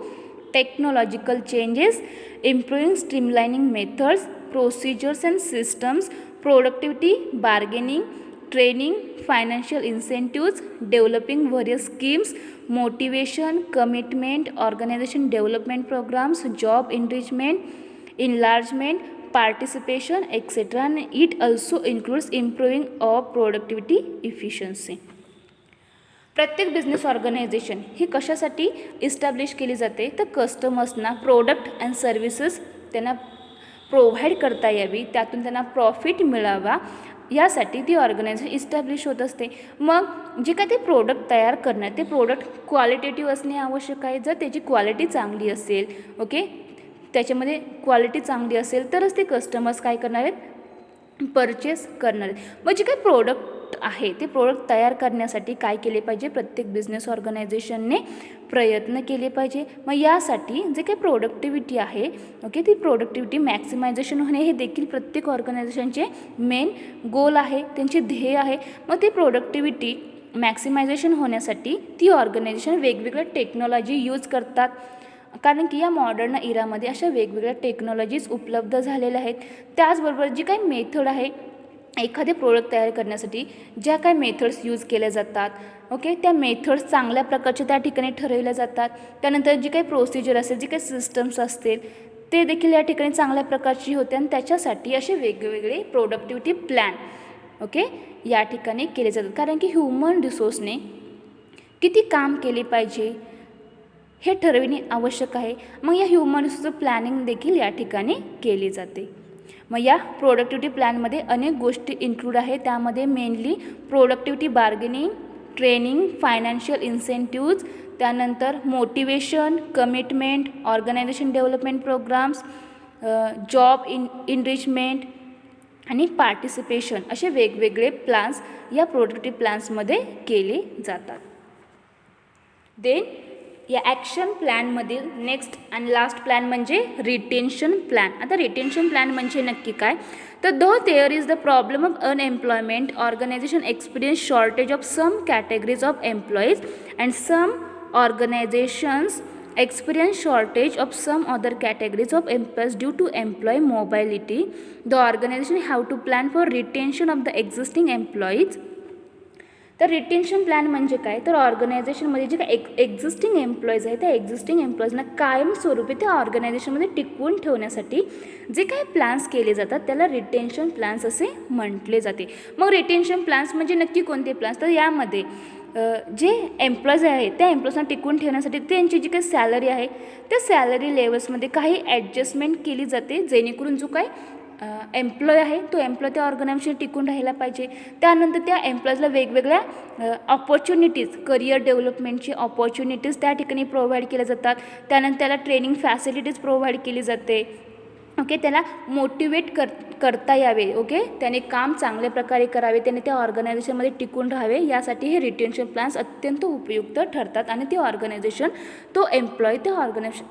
S1: technological changes, improving streamlining methods, procedures and systems, productivity bargaining, training, financial incentives, developing various schemes, motivation, commitment, organization development programs, job enlargement, participation, etc. And it also includes improving our productivity efficiency. प्रत्येक business organisation ही कशासाठी establish केली जाते तर कस्टमर्सना product and services त्यांना provide करता यावी, त्यातून त्यांना प्रॉफिट मिळावा यासाठी ती ऑर्गनायझेशन इस्टॅब्लिश होत असते. मग जे काय ते प्रोडक्ट तयार करणं ते प्रोडक्ट क्वालिटेटिव्ह असणे आवश्यक आहे. जर त्याची क्वालिटी चांगली असेल, ओके, त्याच्यामध्ये क्वालिटी चांगली असेल तरच ते कस्टमर्स काय करणार आहेत, परचेस करणार आहेत. मग जे काही प्रोडक्ट आहे ते प्रोडक्ट तयार करण्यासाठी काय केले पाहिजे, प्रत्येक बिझनेस ऑर्गनायझेशनने प्रयत्न केले पाहिजे. मग यासाठी जे काही प्रोडक्टिव्हिटी आहे, ओके, ती प्रोडक्टिव्हिटी मॅक्सिमायझेशन होणे हे देखील प्रत्येक ऑर्गनायझेशनचे मेन गोल आहे, त्यांचे ध्येय आहे. मग ती प्रोडक्टिव्हिटी मॅक्सिमायझेशन होण्यासाठी ती ऑर्गनायझेशन वेगवेगळ्या टेक्नॉलॉजी यूज करतात. कारण की या मॉडर्न इरामध्ये अशा वेगवेगळ्या टेक्नॉलॉजीज उपलब्ध झालेल्या आहेत. त्याचबरोबर जी काही मेथड आहे एखादे प्रोडक्ट तयार करण्यासाठी ज्या काही मेथड्स यूज केल्या जातात, ओके, त्या मेथड्स चांगल्या प्रकारच्या त्या ठिकाणी ठरवल्या जातात. त्यानंतर जी काही प्रोसिजर असेल, जी काही सिस्टम्स असतील ते देखील या ठिकाणी चांगल्या प्रकारची होते. आणि त्याच्यासाठी असे वेगवेगळे प्रोडक्टिव्हिटी प्लॅन, ओके, या ठिकाणी केले जातात. कारण की ह्युमन रिसोर्सने किती काम केले पाहिजे हे ठरविणे आवश्यक आहे. मग या ह्युमन रिसोर्सचं प्लॅनिंग देखील या ठिकाणी केली जाते. मग या प्रोडक्टिव्हिटी प्लॅनमध्ये अनेक गोष्टी इन्क्लूड आहे. त्यामध्ये mainly productivity bargaining, training, financial incentives, त्यानंतर motivation, commitment, organisation development programmes, job enrichment आणि पार्टिसिपेशन असे वेगवेगळे प्लॅन्स या प्रोडक्टिव्हिटी प्लॅन्समध्ये केले जातात. देन या ॲक्शन प्लॅनमधील नेक्स्ट आणि लास्ट प्लॅन म्हणजे रिटेन्शन प्लॅन. आता रिटेन्शन प्लॅन म्हणजे नक्की काय तर though there is the problem of unemployment, organisation experience shortage of some categories of employees and some organisations experience shortage of some other categories of employees due to employee mobility. The organization have to plan for retention of the existing employees. तर retention plan म्हणजे काय तर ऑर्गनायझेशनमध्ये जे काही existing employees आहेत त्या existing एम्प्लॉईजना कायमस्वरूपी त्या ऑर्गनायझेशनमध्ये टिकवून ठेवण्यासाठी जे काही प्लॅन्स केले जातात त्याला रिटेन्शन प्लॅन्स असे म्हटले जाते. मग रिटेन्शन प्लॅन्स म्हणजे नक्की कोणते प्लॅन्स तर यामध्ये जे एम्प्लॉईज आहेत त्या एम्प्लॉईजना टिकवून ठेवण्यासाठी त्यांची जी काही सॅलरी आहे त्या सॅलरी लेवल्समध्ये काही ॲडजस्टमेंट केली जाते जेणेकरून जो काय एम्प्लॉय आहे तो एम्प्लॉय त्या ऑर्गनायझेशन टिकून राहायला पाहिजे. त्यानंतर त्या एम्प्लॉईजला वेगवेगळ्या ऑपॉर्च्युनिटीज, करिअर डेव्हलपमेंटची ऑपॉर्च्युनिटीज त्या ठिकाणी प्रोव्हाइड केल्या जातात. त्यानंतर त्याला ट्रेनिंग फॅसिलिटीज प्रोव्हाइड केली जाते. ओके, त्याला मोटिवेट करता यावे, ओके, त्याने काम चांगल्या प्रकारे करावे, त्याने त्या ऑर्गनायझेशनमध्ये टिकून राहावे यासाठी हे रिटेन्शन प्लॅन्स अत्यंत उपयुक्त ठरतात. आणि ते ऑर्गनायझेशन तो एम्प्लॉय त्या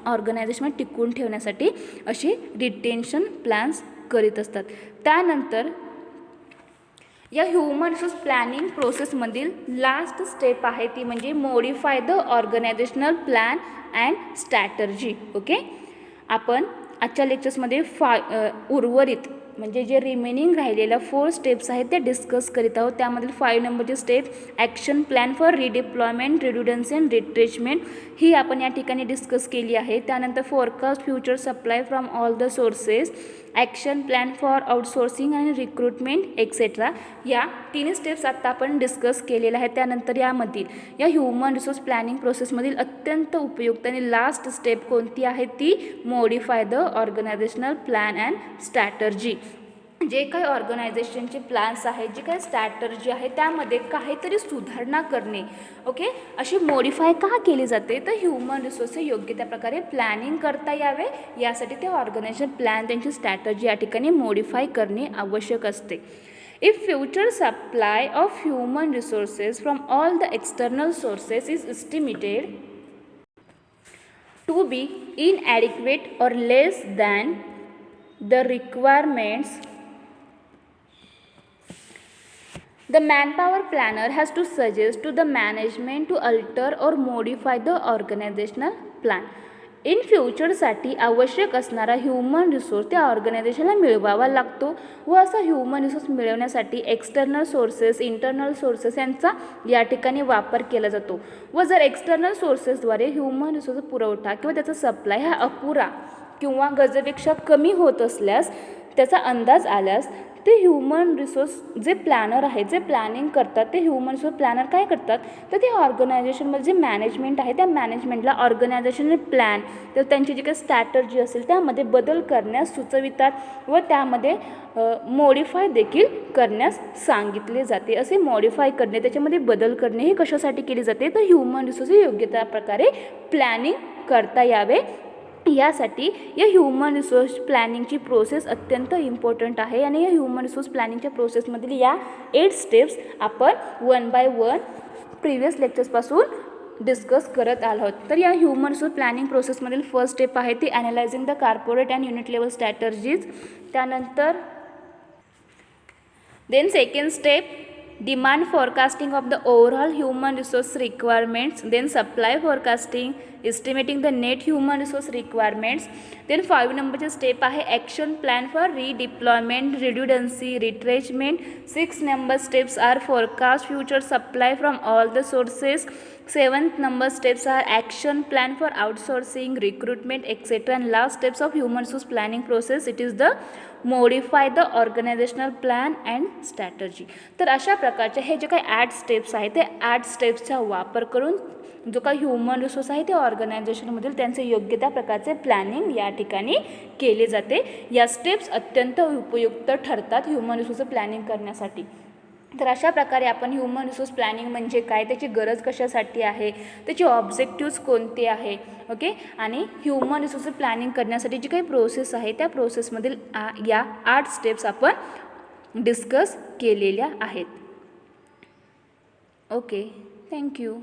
S1: ऑर्गनायझेशनमध्ये टिकून ठेवण्यासाठी असे रिटेन्शन प्लॅन्स करीत असतात. त्यानंतर या ह्युमन रिसोर्स प्लॅनिंग प्रोसेसमधील लास्ट स्टेप आहे ती म्हणजे modify the organisational plan and strategy. Okay, आपण आजच्या लेक्चर्समध्ये उर्वरित म्हणजे जे रिमेनिंग राहिलेल्या 4 स्टेप्स आहेत त्या डिस्कस करीत आहोत. त्यामधील 5 नंबरची step action plan for redeployment, redundancy and retrenchment ही आपण या ठिकाणी डिस्कस केली आहे. त्यानंतर forecast future supply from all the sources, action plan for outsourcing आणि रिक्रुटमेंट एक्सेट्रा या 3 स्टेप्स आत्ता आपण डिस्कस केलेल्या आहेत. त्यानंतर यामधील या ह्युमन रिसोर्स प्लॅनिंग प्रोसेसमधील अत्यंत उपयुक्त आणि लास्ट स्टेप कोणती आहे ती modify the organisational plan and strategy. जे काही ऑर्गनायझेशनचे प्लॅन्स आहेत, जे काही स्ट्रॅटर्जी आहे त्यामध्ये काहीतरी सुधारणा करणे, ओके, अशी मॉडिफाय का केली जाते तर ह्युमन रिसोर्सचे योग्य त्या प्रकारे प्लॅनिंग करता यावे यासाठी ते ऑर्गनायझेशन प्लॅन त्यांची स्ट्रॅटर्जी या ठिकाणी मॉडिफाय करणे आवश्यक असते. If future supply of human resources from all the external sources is estimated to be inadequate or less than the requirements, the manpower planner has to suggest to the management to alter or modify the organizational plan. In फ्युचरसाठी आवश्यक असणारा human resource त्या ऑर्गनायझेशनला मिळवावा लागतो व असा human resource मिळवण्यासाठी external sources, internal sources यांचा या ठिकाणी वापर केला जातो. व जर एक्सटर्नल सोर्सेसद्वारे ह्युमन रिसोर्स पुरवठा किंवा त्याचा सप्लाय हा अपुरा किंवा गरजेपेक्षा कमी होत असल्यास, त्याचा अंदाज आल्यास ते ह्युमन रिसोर्स जे प्लॅनर आहे, जे प्लॅनिंग करतात, ते ह्युमन रिसोर्स प्लॅनर काय करतात, तर ते ऑर्गनायझेशनमध्ये जे मॅनेजमेंट आहे त्या मॅनेजमेंटला ऑर्गनायझेशनल प्लॅन तर त्यांची जी काही स्ट्रॅटर्जी असेल त्यामध्ये बदल करण्यास सुचवितात व त्यामध्ये मॉडिफाय देखील करण्यास सांगितले जाते. असे मॉडिफाय करणे, त्याच्यामध्ये बदल करणे हे कशासाठी केले जाते, तर ह्युमन रिसोर्स योग्य त्या प्रकारे प्लॅनिंग करता यावे यासाठी या ह्युमन रिसोर्स प्लॅनिंगची प्रोसेस अत्यंत इम्पॉर्टंट आहे. आणि या ह्युमन रिसोर्स प्लॅनिंगच्या प्रोसेसमधील या 8 स्टेप्स आपण 1 बाय 1 प्रिव्हियस लेक्चर्सपासून डिस्कस करत आलो आहोत. तर या ह्युमन रिसोर्स प्लॅनिंग प्रोसेसमधील फर्स्ट स्टेप आहे ती analysing the corporate and unit level strategies. त्यानंतर then second step demand forecasting of the overall human resource requirements, then supply forecasting, estimating the net human resource requirements. then 5 नंबरचे step आहे action plan for redeployment, redundancy, retrenchment. 6 number steps are forecast future supply from all the sources. 7th number steps are action plan for outsourcing, recruitment, etc. and last steps of human resource planning process, it is the modify the organizational plan and strategy. तर अशा प्रकारचे हे जे काही 8 steps आहेत ते 8 स्टेप्सचा वापर करून जो काही ह्युमन रिसोर्स आहे ते ऑर्गनायझेशनमधील त्यांचे योग्य त्या प्रकारचे प्लॅनिंग या ठिकाणी केले जाते. या स्टेप्स अत्यंत उपयुक्त ठरतात ह्युमन रिसोर्स प्लॅनिंग करण्यासाठी. तर अशा प्रकारे आपण ह्युमन रिसोर्स प्लॅनिंग म्हणजे काय, त्याची गरज कशासाठी आहे, त्याचे ऑब्जेक्टिव्स कोणते आहे, ओके, आणि ह्युमन रिसोर्स प्लॅनिंग करण्यासाठी जी काही प्रोसेस आहे त्या प्रोसेसमधील या 8 स्टेप्स आपण डिस्कस केलेल्या आहेत. Okay, thank you.